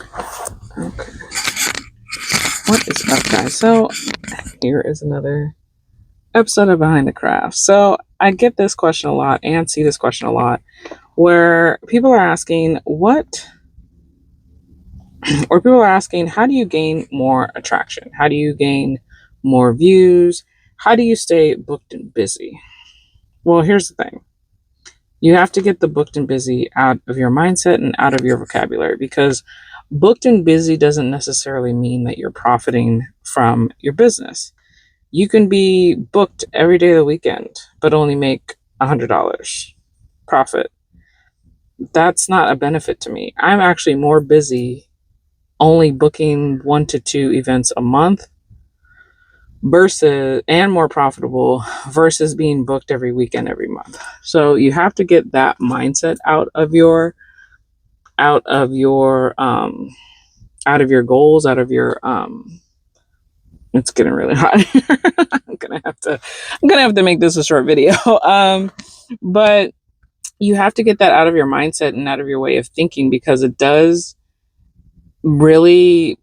Okay. What is up, guys? So, here is another episode of Behind the Craft. So, I get this question a lot and see this question a lot where people are asking, how do you gain more attraction? How do you gain more views? How do you stay booked and busy? Well, here's the thing. You have to get the booked and busy out of your mindset and out of your vocabulary, because booked and busy doesn't necessarily mean that you're profiting from your business. You can be booked every day of the weekend, but only make $100 profit. That's not a benefit to me. I'm actually more busy only booking 1 to 2 events a month versus, and more profitable versus being booked every weekend every month. So you have to get that mindset out of your goals, out of your it's getting really hot here. I'm gonna have to make this a short video. But you have to get that out of your mindset and out of your way of thinking, because it does really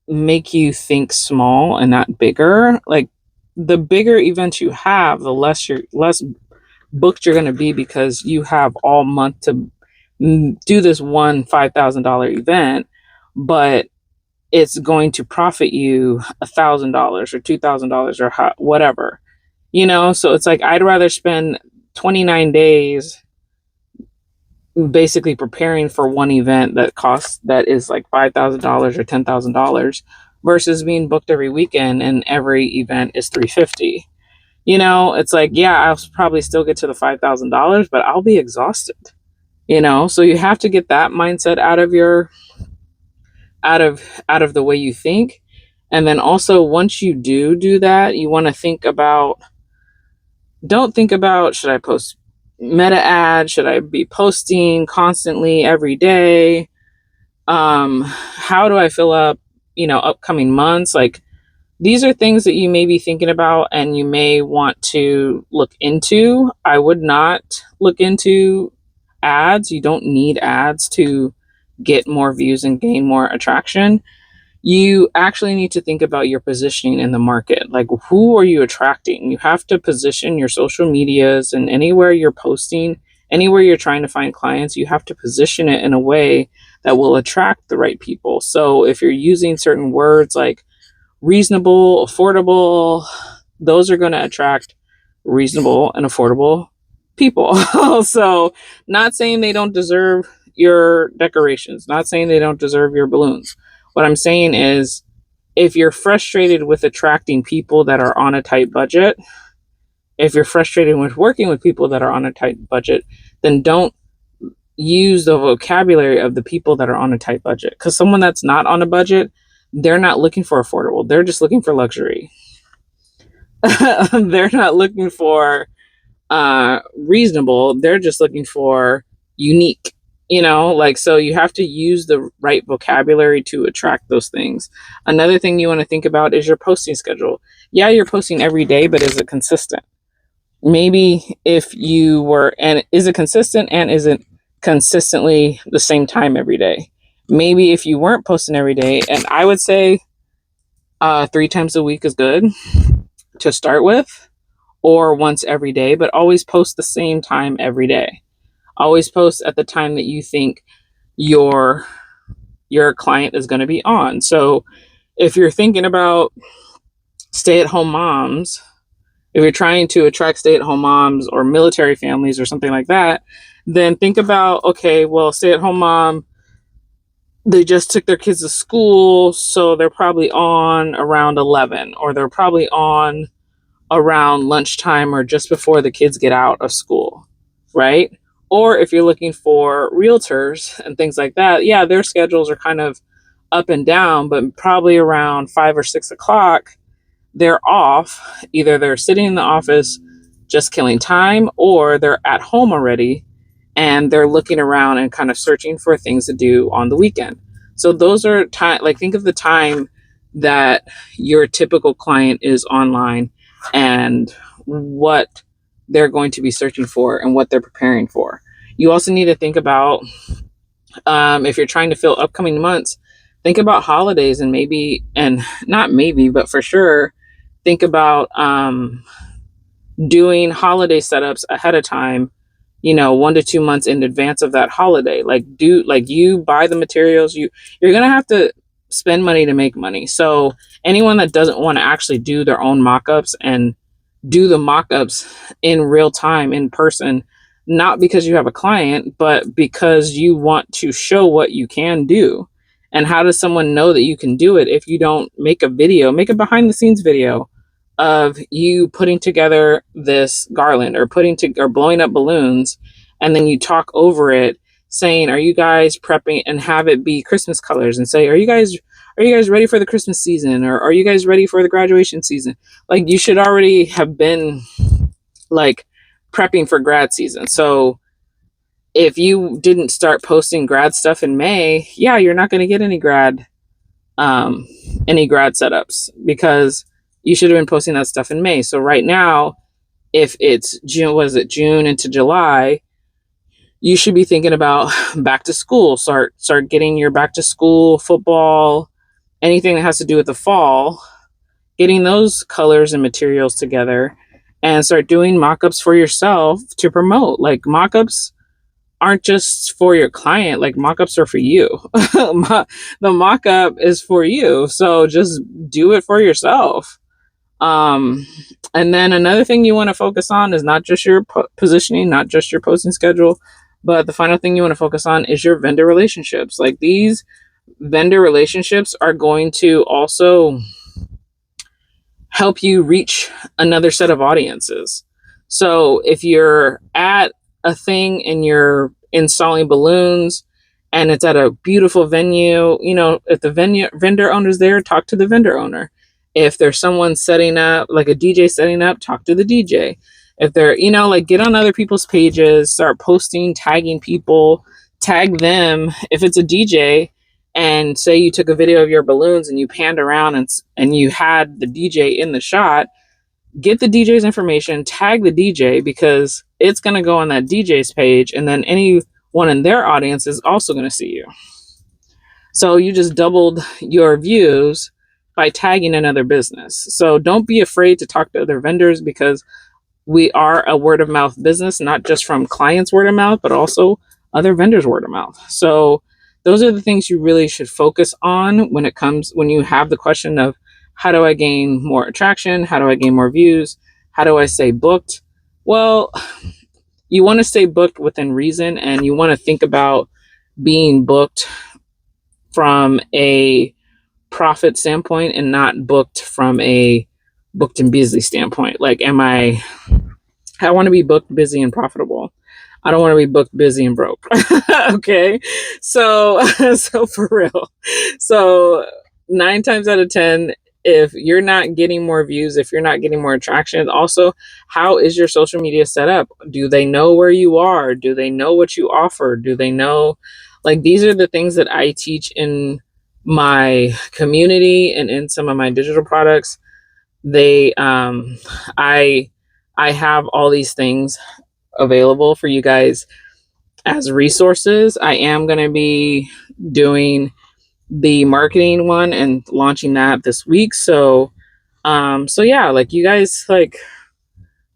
make you think small and not bigger. Like, the bigger events you have, the less booked you're going to be, because you have all month to do this one $5,000 event, but it's going to profit you $1,000 or $2,000 or whatever, So it's like, I'd rather spend 29 days basically preparing for one event that is like $5,000 or $10,000 versus being booked every weekend and every event is $350. It's like, yeah, I'll probably still get to the $5,000, but I'll be exhausted. So you have to get that mindset out of the way you think. And then also, once you do that, you want to don't think about, should I post meta ads? Should I be posting constantly every day? How do I fill up, upcoming months? Like, these are things that you may be thinking about and you may want to look into. I would not look into ads. You don't need ads to get more views and gain more attraction. You actually need to think about your positioning in the market. Like, who are you attracting? You have to position your social medias, and anywhere you're posting, anywhere you're trying to find clients, you have to position it in a way that will attract the right people. So if you're using certain words like reasonable, affordable, those are going to attract reasonable and affordable people. So, not saying they don't deserve your decorations, not saying they don't deserve your balloons. What I'm saying is, if you're frustrated with attracting people that are on a tight budget, if you're frustrated with working with people that are on a tight budget, then don't use the vocabulary of the people that are on a tight budget. Because someone that's not on a budget, they're not looking for affordable. They're just looking for luxury. They're not looking for reasonable. They're just looking for unique. So you have to use the right vocabulary to attract those things. Another thing you want to think about is your posting schedule. Yeah, you're posting every day, but is it consistent? Maybe if you were, and is it consistent, and is it consistently the same time every day? Maybe if you weren't posting every day, and I would say 3 times a week is good to start with, or once every day, but always post the same time every day. Always post at the time that you think your client is going to be on. So if you're thinking about stay-at-home moms, if you're trying to attract stay-at-home moms or military families or something like that, then think about, okay, well, stay-at-home mom, they just took their kids to school, so they're probably on around 11, or they're probably on around lunchtime or just before the kids get out of school, right? Or if you're looking for realtors and things like that, yeah, their schedules are kind of up and down, but probably around 5 or 6 o'clock, they're off. Either they're sitting in the office just killing time, or they're at home already and they're looking around and kind of searching for things to do on the weekend. So those are time, like, think of the time that your typical client is online and what they're going to be searching for and what they're preparing for. You also need to think about, if you're trying to fill upcoming months, think about holidays, and maybe, and not maybe, but for sure, think about doing holiday setups ahead of time, 1 to 2 months in advance of that holiday. Like you buy the materials, you're gonna have to spend money to make money. So anyone that doesn't want to actually do their own mock-ups and do the mock-ups in real time, in person, not because you have a client, but because you want to show what you can do. And how does someone know that you can do it if you don't make a video, make a behind the scenes video of you putting together this garland, or blowing up balloons, and then you talk over it saying, are you guys prepping, and have it be Christmas colors, and say, are you guys ready for the Christmas season, or are you guys ready for the graduation season? Like, you should already have been like prepping for grad season. So if you didn't start posting grad stuff in May, yeah, you're not going to get um any grad setups, because you should have been posting that stuff in May. So right now, if it's June, was it June into July, you should be thinking about back to school. Start getting your back to school football, anything that has to do with the fall, getting those colors and materials together, and start doing mock-ups for yourself to promote. Like, mock-ups aren't just for your client, like, mock-ups are for you. The mock-up is for you, so just do it for yourself. um and then another thing you want to focus on is not just your positioning, not just your posting schedule, but the final thing you want to focus on is your vendor relationships. Like, these vendor relationships are going to also help you reach another set of audiences. So if you're at a thing and you're installing balloons and it's at a beautiful venue, if the vendor owner's there, talk to the vendor owner. If there's someone setting up, like a DJ setting up, talk to the DJ. If they're, like, get on other people's pages, start posting, tagging people, tag them. If it's a DJ, and say you took a video of your balloons and you panned around and you had the DJ in the shot, get the DJ's information, tag the DJ, because it's going to go on that DJ's page, and then anyone in their audience is also going to see you. So you just doubled your views by tagging another business. So don't be afraid to talk to other vendors, because we are a word of mouth business, not just from clients' word of mouth, but also other vendors' word of mouth. So those are the things you really should focus on when you have the question of, how do I gain more attraction? How do I gain more views? How do I stay booked? Well, you want to stay booked within reason, and you want to think about being booked from a profit standpoint and not booked from a booked and busy standpoint. Like, I want to be booked, busy, and profitable. I don't want to be booked, busy, and broke. Okay. So for real. So 9 times out of 10, if you're not getting more views, if you're not getting more attraction, also, how is your social media set up? Do they know where you are? Do they know what you offer? Do they know, like, these are the things that I teach in my community and in some of my digital products. I have all these things available for you guys as resources. I am going to be doing the marketing one and launching that this week. So yeah, like, you guys, like,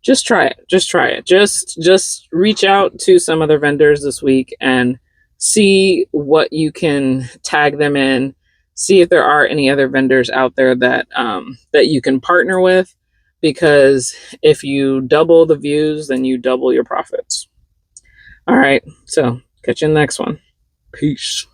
just try it. Just reach out to some other vendors this week and see what you can tag them in. See if there are any other vendors out there that you can partner with, because if you double the views, then you double your profits. All right, so catch you in the next one. Peace.